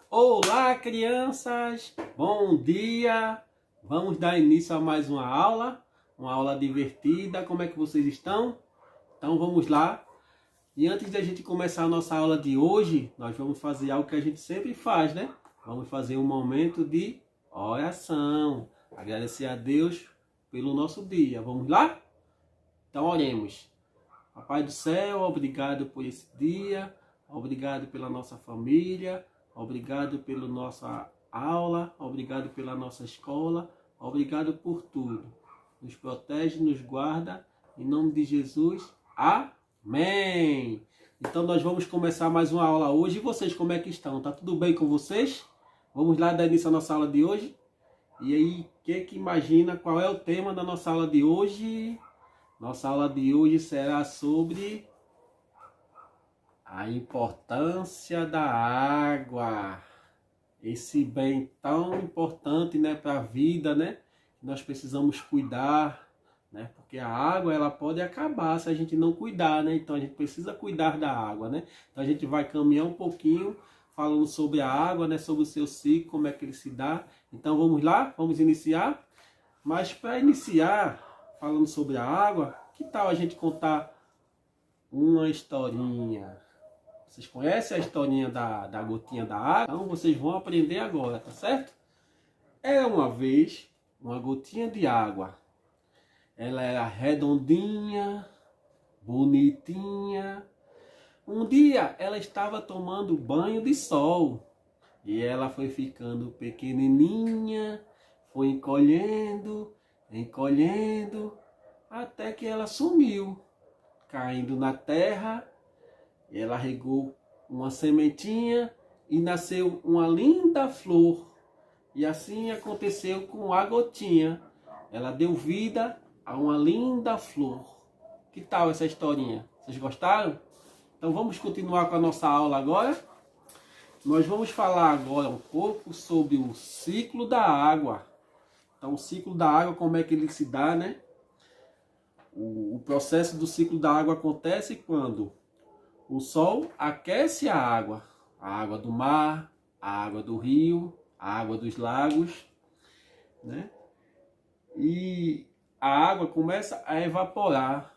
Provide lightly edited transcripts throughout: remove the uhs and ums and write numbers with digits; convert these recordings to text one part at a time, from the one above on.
Olá, crianças! Bom dia! Vamos dar início a mais uma aula divertida. Como é que vocês estão? Então vamos lá. E antes de a gente começar a nossa aula de hoje, nós vamos fazer algo que a gente sempre faz, né? Vamos fazer um momento de oração. Agradecer a Deus pelo nosso dia. Vamos lá? Então oremos. Papai do céu, obrigado por esse dia. Obrigado pela nossa família. Obrigado pela nossa aula, obrigado pela nossa escola, obrigado por tudo. Nos protege, nos guarda, em nome de Jesus. Amém! Então nós vamos começar mais uma aula hoje. E vocês, como é que estão? Tá tudo bem com vocês? Vamos lá dar início à nossa aula de hoje? E aí, que imagina qual é o tema da nossa aula de hoje? Nossa aula de hoje será sobre a importância da água, esse bem tão importante, né, para a vida, né? Nós precisamos cuidar, né? Porque a água ela pode acabar se a gente não cuidar, né? Então a gente precisa cuidar da água, né? Então a gente vai caminhar um pouquinho falando sobre a água, né? Sobre o seu ciclo, como é que ele se dá. Então vamos lá, vamos iniciar. Mas para iniciar falando sobre a água, que tal a gente contar uma historinha? Vocês conhecem a historinha da gotinha da água? Então vocês vão aprender agora, tá certo? Era uma vez uma gotinha de água. Ela era redondinha, bonitinha. Um dia ela estava tomando banho de sol. E ela foi ficando pequenininha, foi encolhendo, encolhendo, até que ela sumiu, caindo na terra. Ela regou uma sementinha e nasceu uma linda flor. E assim aconteceu com a gotinha. Ela deu vida a uma linda flor. Que tal essa historinha? Vocês gostaram? Então vamos continuar com a nossa aula agora. Nós vamos falar agora um pouco sobre o ciclo da água. Então o ciclo da água, como é que ele se dá, né? O processo do ciclo da água acontece quando o sol aquece a água do mar, a água do rio, a água dos lagos, né? E a água começa a evaporar.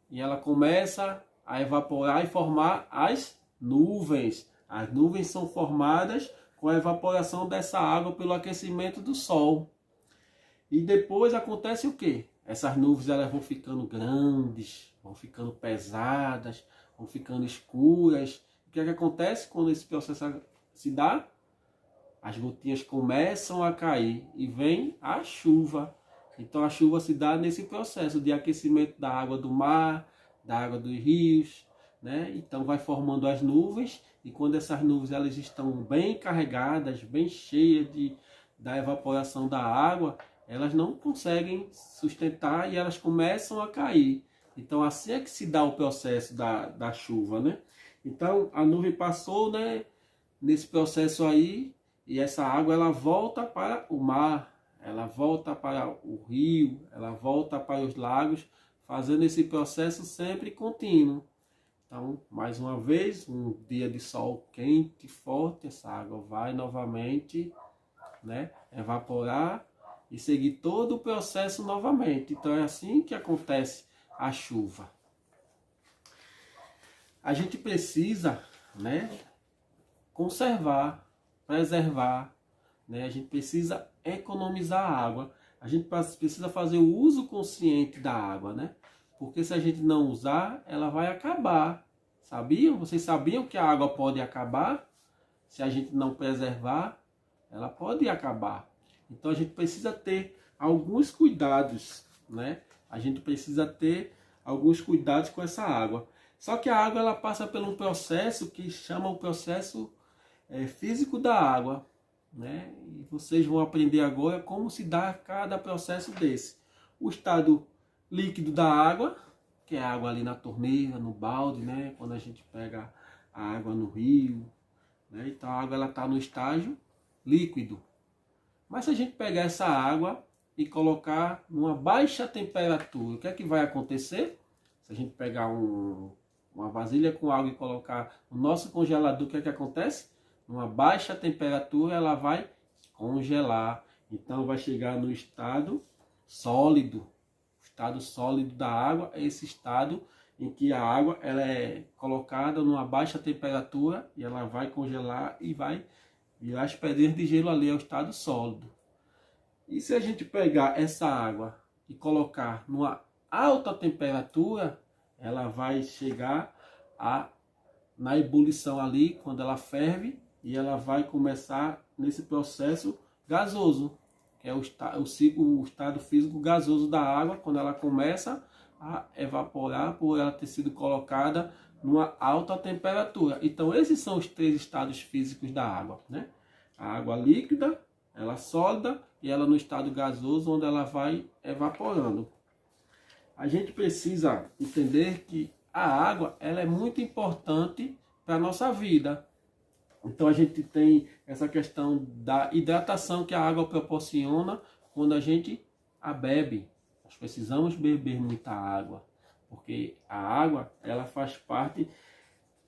E ela começa a evaporar e formar as nuvens. As nuvens são formadas com a evaporação dessa água pelo aquecimento do sol. E depois acontece o quê? Essas nuvens elas vão ficando grandes, vão ficando pesadas, vão ficando escuras. O que é que acontece quando esse processo se dá? As gotinhas começam a cair e vem a chuva. Então a chuva se dá nesse processo de aquecimento da água do mar, da água dos rios, né? Então vai formando as nuvens e quando essas nuvens elas estão bem carregadas, bem cheias da evaporação da água, elas não conseguem sustentar e elas começam a cair. Então assim é que se dá o processo da chuva, né? Então a nuvem passou, né, nesse processo aí e essa água ela volta para o mar, ela volta para o rio, ela volta para os lagos, fazendo esse processo sempre contínuo. Então, mais uma vez, um dia de sol quente, forte, essa água vai novamente, né, evaporar e seguir todo o processo novamente. Então é assim que acontece a chuva. A gente precisa, né, conservar, preservar, né? A gente precisa economizar a água. A gente precisa fazer o uso consciente da água, né? Porque se a gente não usar, ela vai acabar. Sabiam? Vocês sabiam que a água pode acabar? Se a gente não preservar, ela pode acabar. Então a gente precisa ter alguns cuidados, né? A gente precisa ter alguns cuidados com essa água. Só que a água ela passa por um processo que chama o processo físico da água, né? E vocês vão aprender agora como se dá cada processo desse. O estado líquido da água, que é a água ali na torneira, no balde, né? Quando a gente pega a água no rio, né? Então a água ela está no estágio líquido. Mas se a gente pegar essa água e colocar numa baixa temperatura, o que é que vai acontecer? Se a gente pegar uma vasilha com água e colocar no nosso congelador, o que é que acontece? numa baixa temperatura, ela vai congelar. Então vai chegar no estado sólido. O estado sólido da água é esse estado em que a água ela é colocada numa baixa temperatura e ela vai congelar e vai virar as pedrinhas de gelo ali, é o estado sólido. E se a gente pegar essa água e colocar numa alta temperatura, ela vai chegar na ebulição ali, quando ela ferve, e ela vai começar nesse processo gasoso, que é o estado físico gasoso da água, quando ela começa a evaporar por ela ter sido colocada numa alta temperatura. Então esses são os 3 estados físicos da água, né? A água líquida, ela sólida e ela no estado gasoso, onde ela vai evaporando. A gente precisa entender que a água ela é muito importante para a nossa vida. Então a gente tem essa questão da hidratação que a água proporciona quando a gente a bebe. Nós precisamos beber muita água, porque a água ela faz parte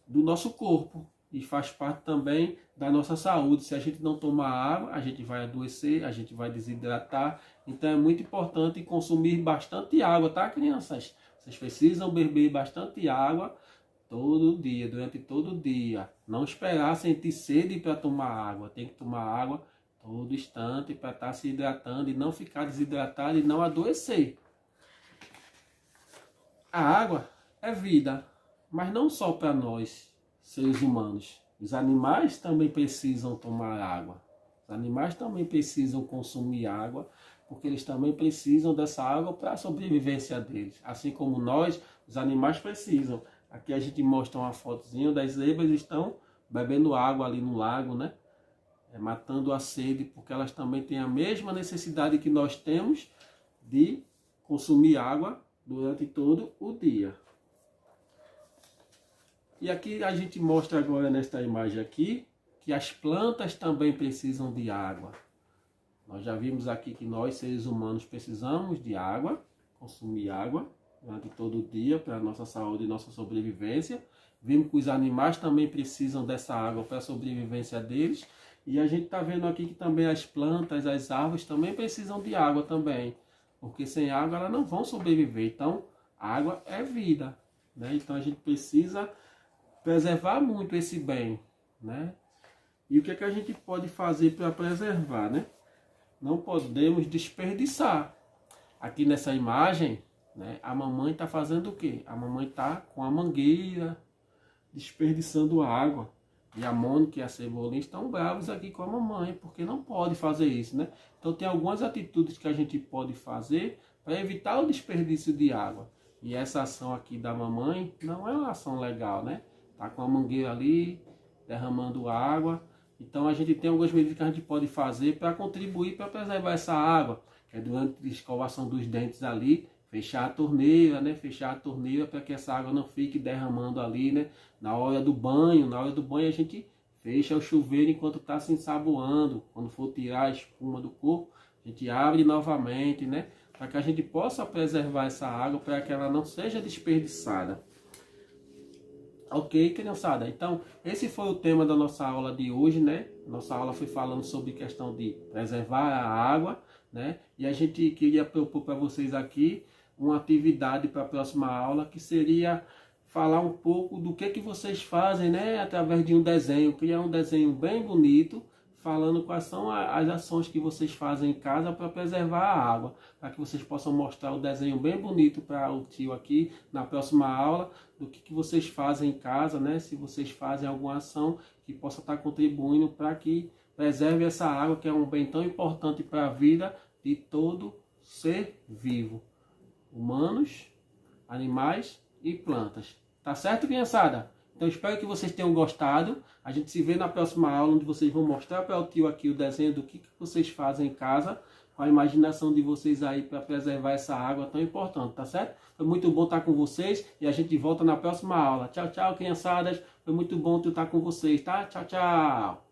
do nosso corpo e faz parte também da nossa saúde. Se a gente não tomar água, a gente vai adoecer, a gente vai desidratar. Então é muito importante consumir bastante água, tá, crianças? Vocês precisam beber bastante água todo dia, durante todo o dia. Não esperar sentir sede para tomar água. Tem que tomar água todo instante para estar se hidratando e não ficar desidratado e não adoecer. A água é vida, mas não só para nós, seres humanos. Os animais também precisam tomar água. Os animais também precisam consumir água, porque eles também precisam dessa água para a sobrevivência deles. Assim como nós, os animais precisam. Aqui a gente mostra uma fotozinha das zebras, estão bebendo água ali no lago, né? Matando a sede, porque elas também têm a mesma necessidade que nós temos de consumir água durante todo o dia. E aqui a gente mostra agora nesta imagem aqui, que as plantas também precisam de água. Nós já vimos aqui que nós, seres humanos, precisamos de água, consumir água durante todo o dia para a nossa saúde e nossa sobrevivência. Vimos que os animais também precisam dessa água para a sobrevivência deles. E a gente está vendo aqui que também as plantas, as árvores também precisam de água também. Porque sem água elas não vão sobreviver. Então, água é vida, né? Então a gente precisa preservar muito esse bem, né? E o que é que a gente pode fazer para preservar, né? Não podemos desperdiçar. Aqui nessa imagem, né, a mamãe está fazendo o quê? A mamãe está com a mangueira, desperdiçando água. E a Mônica e a Cebolinha estão bravos aqui com a mamãe, porque não pode fazer isso, né? Então tem algumas atitudes que a gente pode fazer para evitar o desperdício de água. E essa ação aqui da mamãe não é uma ação legal, né? Tá com a mangueira ali, derramando água. Então a gente tem algumas medidas que a gente pode fazer para contribuir para preservar essa água. É durante a escovação dos dentes ali, fechar a torneira, né? Fechar a torneira para que essa água não fique derramando ali, né? Na hora do banho a gente fecha o chuveiro enquanto está se ensaboando. Quando for tirar a espuma do corpo, a gente abre novamente, né? Para que a gente possa preservar essa água, para que ela não seja desperdiçada. Ok, criançada? Então, esse foi o tema da nossa aula de hoje, né? Nossa aula foi falando sobre questão de preservar a água, né? E a gente queria propor para vocês aqui uma atividade para a próxima aula, que seria falar um pouco do que vocês fazem, né? Através de um desenho, criar um desenho bem bonito, falando quais são as ações que vocês fazem em casa para preservar a água, para que vocês possam mostrar o desenho bem bonito para o tio aqui na próxima aula, do que vocês fazem em casa, né? Se vocês fazem alguma ação que possa estar contribuindo para que preserve essa água, que é um bem tão importante para a vida de todo ser vivo, humanos, animais e plantas. Tá certo, criançada? Então espero que vocês tenham gostado. A gente se vê na próxima aula, onde vocês vão mostrar para o tio aqui o desenho do que vocês fazem em casa, com a imaginação de vocês aí para preservar essa água tão importante, tá certo? Foi muito bom estar com vocês e a gente volta na próxima aula. Tchau, tchau, criançadas. Foi muito bom estar com vocês, tá? Tchau, tchau.